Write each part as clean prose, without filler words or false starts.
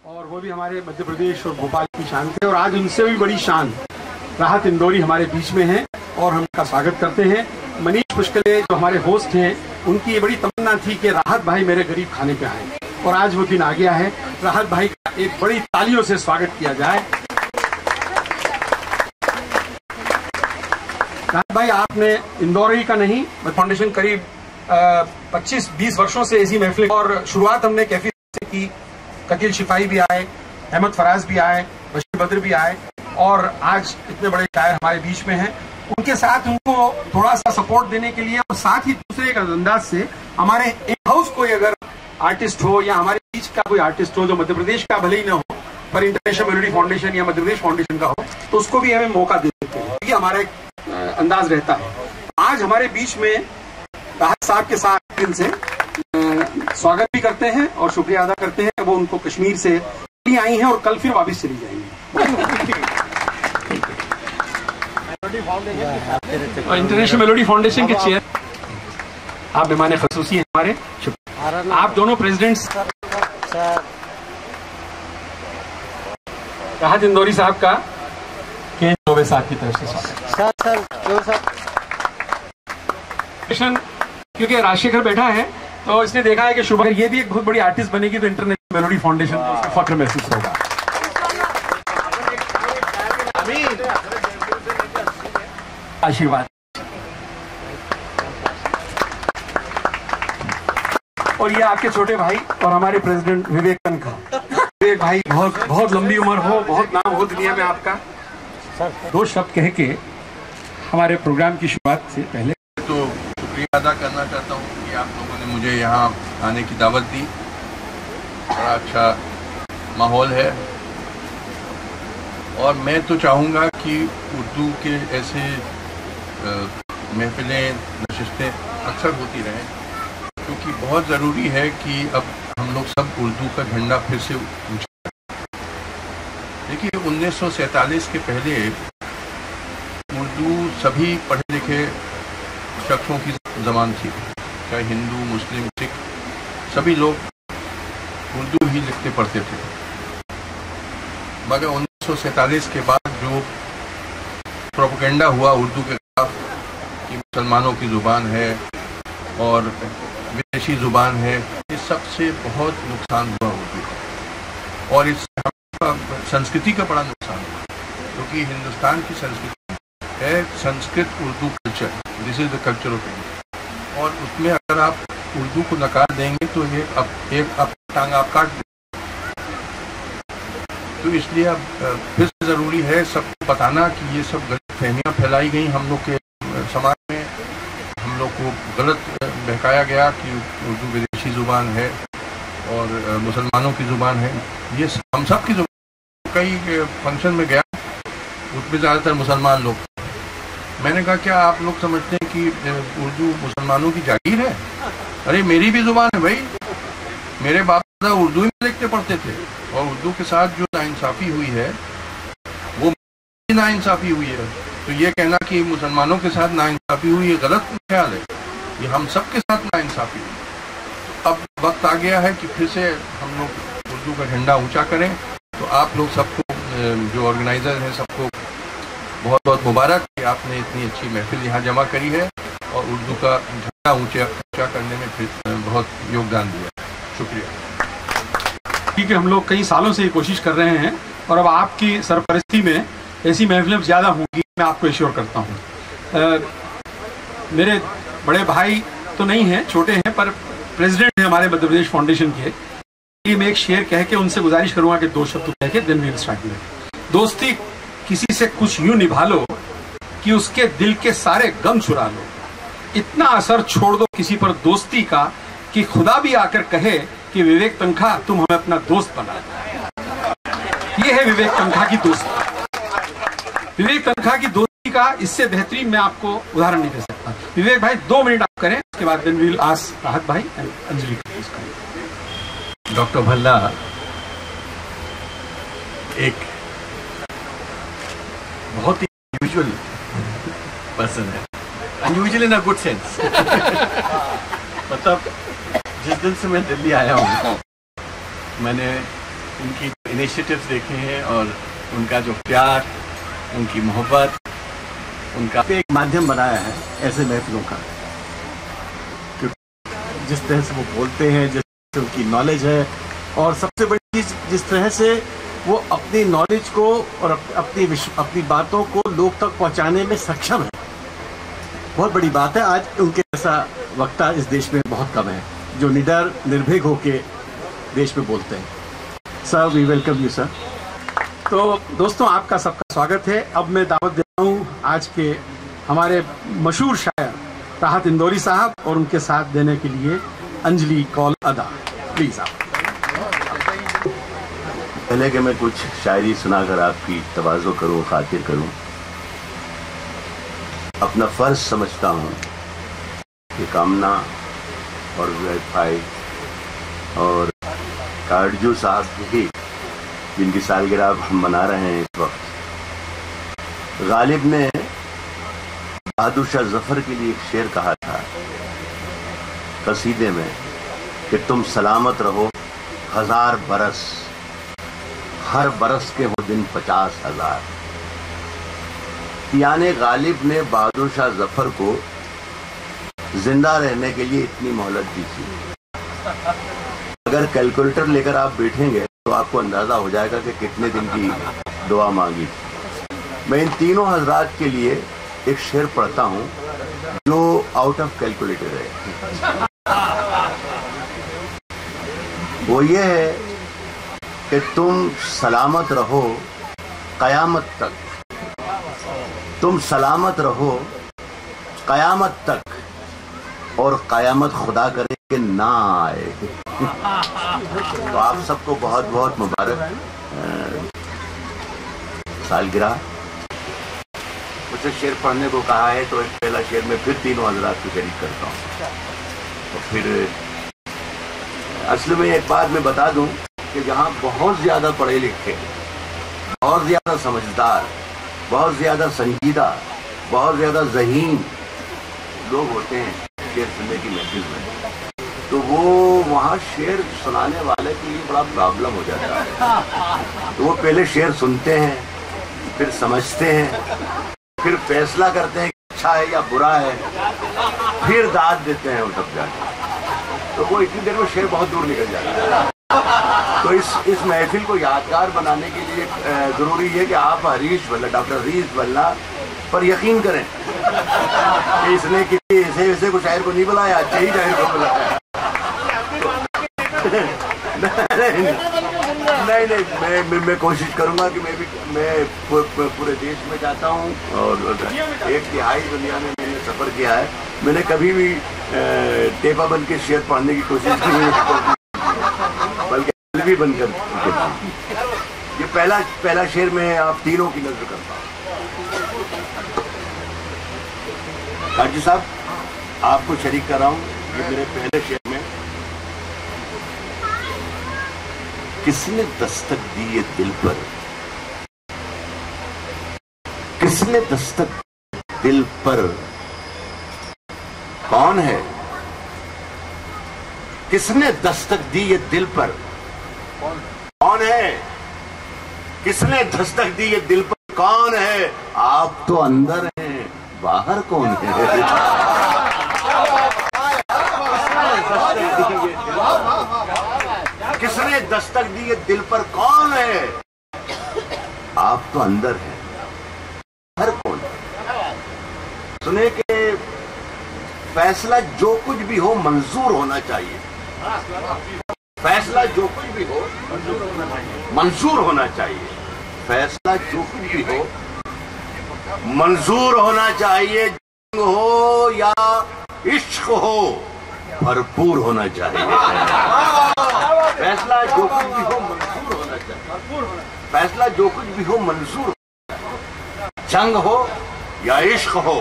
और वो भी हमारे मध्य प्रदेश और भोपाल की शान थे, और आज उनसे भी बड़ी शान राहत इंदौरी हमारे बीच में है और हम उनका स्वागत करते हैं। मनीष पुष्कले जो हमारे होस्ट हैं, उनकी ये बड़ी तमन्ना थी कि राहत भाई मेरे गरीब खाने पे आए, और आज वो दिन आ गया है। राहत भाई का एक बड़ी तालियों से स्वागत किया जाए। राहत भाई, आपने इंदौरी का नहीं, फाउंडेशन करीब 25-20 वर्षों से ऐसी महफिल, और शुरुआत हमने कैफी से की। ककील शिफाई भी आए, अहमद फराज भी आए, बशीर बद्र भी आए, और आज इतने बड़े शायर हमारे बीच में हैं। उनके साथ उनको थोड़ा सा सपोर्ट देने के लिए, और साथ ही दूसरे एक अंदाज से हमारे इन हाउस कोई अगर आर्टिस्ट हो या हमारे बीच का कोई आर्टिस्ट हो जो मध्य प्रदेश का भले ही ना हो पर इंटरनेशनल मेलोडी फाउंडेशन या मध्य प्रदेश फाउंडेशन का हो, तो उसको भी हमें मौका दे देते हैं। ये हमारा एक अंदाज रहता है। आज हमारे बीच में राहत साहब के साथ दिल से स्वागत भी करते हैं और शुक्रिया अदा करते हैं। वो उनको कश्मीर से आई हैं और कल फिर वापस चली जाएंगी। इंटरनेशनल मेलोडी फाउंडेशन के चेयर आप मेहमान खसूसी हैं हमारे। आप दोनों प्रेसिडेंट्स राहत इंदौरी साहब का के चौबे साहब की तरफ से स्वागत। क्योंकि राजशेखर बैठा है तो इसने देखा है कि शुभ ये भी एक बहुत बड़ी आर्टिस्ट बनेगी तो इंटरनेशनल मेलोडी फाउंडेशन को फख्र महसूस होगा। आशीर्वाद। और ये आपके छोटे भाई और हमारे प्रेसिडेंट विवेक तनखा। विवेक भाई, बहुत बहुत लंबी उम्र हो, बहुत नाम हो दुनिया में आपका। दो शब्द कह के हमारे प्रोग्राम की शुरुआत से पहले तो शुक्रिया अदा करना चाहता हूँ कि आप लोगों ने मुझे यहाँ आने की दावत दी। बड़ा अच्छा माहौल है, और मैं तो चाहूँगा कि उर्दू के ऐसे महफिलें, नशिस्तें अक्सर होती रहें, क्योंकि बहुत ज़रूरी है कि अब हम लोग सब उर्दू का झंडा फिर से ऊंचा। देखिए, 1947 के पहले उर्दू सभी पढ़े लिखे शख्सों की ज़बान थी, चाहे हिंदू, मुस्लिम, सिख, सभी लोग उर्दू ही लिखते पढ़ते थे। मगर 1947 के बाद जो प्रोपेगेंडा हुआ उर्दू के खिलाफ कि मुसलमानों की ज़ुबान है और विदेशी ज़ुबान है, इस सब से बहुत नुकसान हुआ उर्दू का, और इससे संस्कृति का बड़ा नुकसान हुआ, क्योंकि हिंदुस्तान की संस्कृति है Sanskrit Urdu culture. This is the culture of India, और उसमें अगर आप उर्दू को नकार देंगे तो एक टांग आप काट देंगे। तो इसलिए अब फिर से ज़रूरी है सबको बताना कि ये सब गलतफहमियाँ फैलाई गई हम लोग के समाज में। हम लोग को गलत बहकाया गया कि उर्दू विदेशी ज़ुबान है और मुसलमानों की ज़ुबान है। ये हम सब की ज़ुबान। कई फंक्शन में गया, उसमें ज़्यादातर मुसलमान लोग। मैंने कहा, क्या आप लोग समझते हैं कि उर्दू मुसलमानों की जागीर है? अरे मेरी भी ज़ुबान है भाई, मेरे बाप दादा उर्दू में लिखते पढ़ते थे, और उर्दू के साथ जो नाइंसाफ़ी हुई है वो नाइंसाफ़ी हुई है। तो ये कहना कि मुसलमानों के साथ नाइंसाफ़ी हुई है, गलत ख्याल है। ये हम सब के साथ नाइंसाफ़ी हुई। तो अब वक्त आ गया है कि फिर से हम लोग उर्दू का झंडा ऊँचा करें। तो आप लोग सबको, जो ऑर्गेनाइजर हैं, सबको बहुत बहुत मुबारक कि आपने इतनी अच्छी महफिल यहाँ जमा करी है और उर्दू का झंडा ऊंचा करने में फिर बहुत योगदान दिया। शुक्रिया। ठीक है, हम लोग कई सालों से ये कोशिश कर रहे हैं, और अब आपकी सरपरस्ती में ऐसी महफिलें ज़्यादा होंगी, मैं आपको एश्योर करता हूँ। मेरे बड़े भाई तो नहीं हैं, छोटे हैं, पर प्रेसिडेंट हैं हमारे मध्य प्रदेश फाउंडेशन के। मैं एक शेर कह के उनसे गुजारिश करूंगा कि दो शब्द कह के देन वी विल स्टार्ट में। दोस्ती किसी से कुछ यूं निभा लो कि उसके दिल के सारे गम चुरा लो। इतना असर छोड़ दो किसी पर दोस्ती का कि खुदा भी आकर कहे कि विवेक तनखा तुम हमें अपना दोस्त बना। ये है विवेक तनखा की दोस्ती। विवेक तनखा की दोस्ती का इससे बेहतरीन मैं आपको उदाहरण नहीं दे सकता। विवेक भाई 2 मिनट आप करें, उसके बाद देन वी विल आस्क राहत भाई एंड अंजलि। डॉक्टर भल्ला एक बहुत ही यूजुअल पर्सन है, unusual in a good sense. मतलब जिस दिन से मैं दिल्ली आया हूँ, मैंने उनकी इनिशिएटिव्स देखे हैं और उनका जो प्यार, उनकी मोहब्बत, उनका एक माध्यम बनाया है ऐसे महफिलों का, क्योंकि जिस तरह से वो बोलते हैं, जिस तरह से उनकी नॉलेज है, और सबसे बड़ी चीज़ जिस तरह से वो अपनी नॉलेज को और अपनी बातों को लोग तक पहुंचाने में सक्षम है, बहुत बड़ी बात है। आज उनके जैसा वक्ता इस देश में बहुत कम है जो निडर निर्भीक होके देश में बोलते हैं। Sir, we welcome you sir. तो दोस्तों, आपका सबका स्वागत है। अब मैं दावत दे रहा हूँ आज के हमारे मशहूर शायर राहत इंदौरी साहब और उनके साथ देने के लिए अंजलि कौल अदा। प्लीज आप। पहले कि मैं कुछ शायरी सुनाकर आपकी तवाज़ो करूं, खातिर करूं, अपना फर्ज समझता हूं कि कामना और वाईफाई और काटजू साहब भी, जिनकी सालगिरह हम मना रहे हैं इस वक्त, गालिब ने बहादुर शाह जफर के लिए एक शेर कहा था कसीदे में कि तुम सलामत रहो 1000 बरस, हर बरस के हो दिन 50,000। यानी गालिब ने बहादुर शाह जफर को जिंदा रहने के लिए इतनी मोहलत दी थी। अगर कैलकुलेटर लेकर आप बैठेंगे तो आपको अंदाजा हो जाएगा कि कितने दिन की दुआ मांगी थी। मैं इन तीनों हजरात के लिए एक शेर पढ़ता हूं जो आउट ऑफ कैलकुलेटर है। वो ये है कि तुम सलामत रहो कयामत तक, तुम सलामत रहो कयामत तक, और कयामत खुदा करे कि ना आए। तो आप सबको बहुत बहुत मुबारक सालगिरह। मुझसे शेर पढ़ने को कहा है तो एक पहला शेर में फिर तीनों हजरात को शरीक करता हूँ। तो फिर असल में एक बात मैं बता दूं कि जहाँ बहुत ज्यादा पढ़े लिखे, बहुत ज्यादा समझदार, बहुत ज्यादा संजीदा, बहुत ज्यादा ज़हीन लोग होते हैं शेर सुनने की महफिल में, तो वो वहाँ शेर सुनाने वाले के लिए बड़ा प्रॉब्लम हो जाता है। तो वो पहले शेर सुनते हैं, फिर समझते हैं, फिर फैसला करते हैं कि अच्छा है या बुरा है, फिर दाद देते हैं वो तब जाके। तो वो इतनी देर में शेर बहुत दूर निकल जाता है। तो इस महफिल को यादगार बनाने के लिए जरूरी है कि आप हरीश वल्ला, डॉक्टर हरीश वल्ला पर यकीन करें कि इसने किसी ऐसे को शायर को नहीं बुलाया, अच्छे ही शायर को बुलाया। नहीं, मैं कोशिश करूंगा कि मैं पूरे देश में जाता हूं और 1/3 दुनिया में मैंने सफर किया है। मैंने कभी भी टेपा बन के शेर पढ़ने की कोशिश की, बल्कि भी बनकर। ये पहला शेर में आप तीनों की नजर करता हूं। काजी साहब, आपको शरीक कर रहा हूं ये मेरे पहले शेर में। किसने दस्तक दी ये दिल पर, किसने दस्तक दिल पर, कौन है? किसने दस्तक दी ये दिल पर, कौन है? किसने दस्तक दी ये दिल पर, कौन है? आप तो अंदर हैं, बाहर कौन है? किसने दस्तक दी ये दिल पर, कौन है? आप तो अंदर हैं, बाहर कौन है? सुने कि फैसला जो कुछ भी हो मंजूर होना चाहिए। फैसला जो कुछ भी हो मंजूर होना चाहिए। फैसला जो कुछ भी हो मंजूर होना चाहिए। जंग हो या इश्क हो, भरपूर होना चाहिए। फैसला जो कुछ भी हो मंजूर होना चाहिए। फैसला जो कुछ भी हो मंजूर, जंग हो या इश्क हो,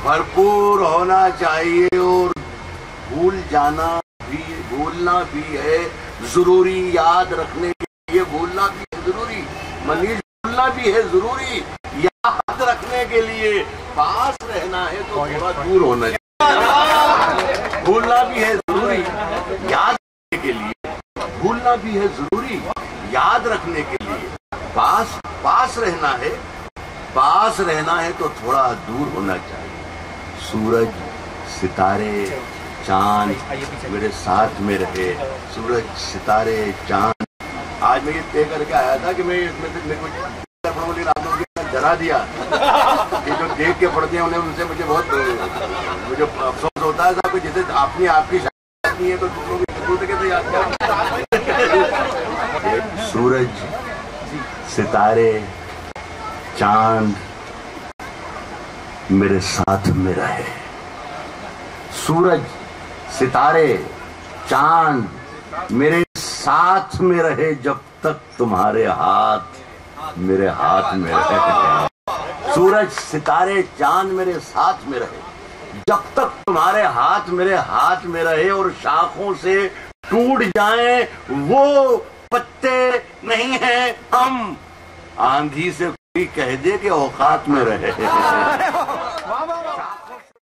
भरपूर होना चाहिए। और भूलना भी है जरूरी, याद रखने के लिए भूलना भी है जरूरी। मनीष, भूलना भी है जरूरी, याद रखने के लिए पास रहना है तो थोड़ा दूर होना चाहिए। भूलना भी है जरूरी, याद रखने के लिए भूलना बोलना भी है जरूरी, याद रखने के लिए। पास रहना है तो थोड़ा दूर होना चाहिए। सूरज, सितारे, चांद मेरे साथ में रहे। सूरज, सितारे, चांद। आज मैं ये तय करके आया था कि मैं मेरे को डरा दिया कि जो देख के पढ़ते हैं उन्हें, उनसे मुझे अफसोस होता है साहब, जैसे अपनी आपकी शायद नहीं है तो दूसरों की कैसे याद करें। सूरज, सितारे, चांद मेरे साथ में रहे। सूरज, सितारे, चांद मेरे साथ में रहे जब तक तुम्हारे हाथ मेरे हाथ में रहे। सूरज, सितारे, चांद मेरे साथ में रहे जब तक तुम्हारे हाथ मेरे हाथ में रहे, और शाखों से टूट जाएं वो पत्ते नहीं हैं हम। आंधी से कोई कह दे कि औकात में रहे।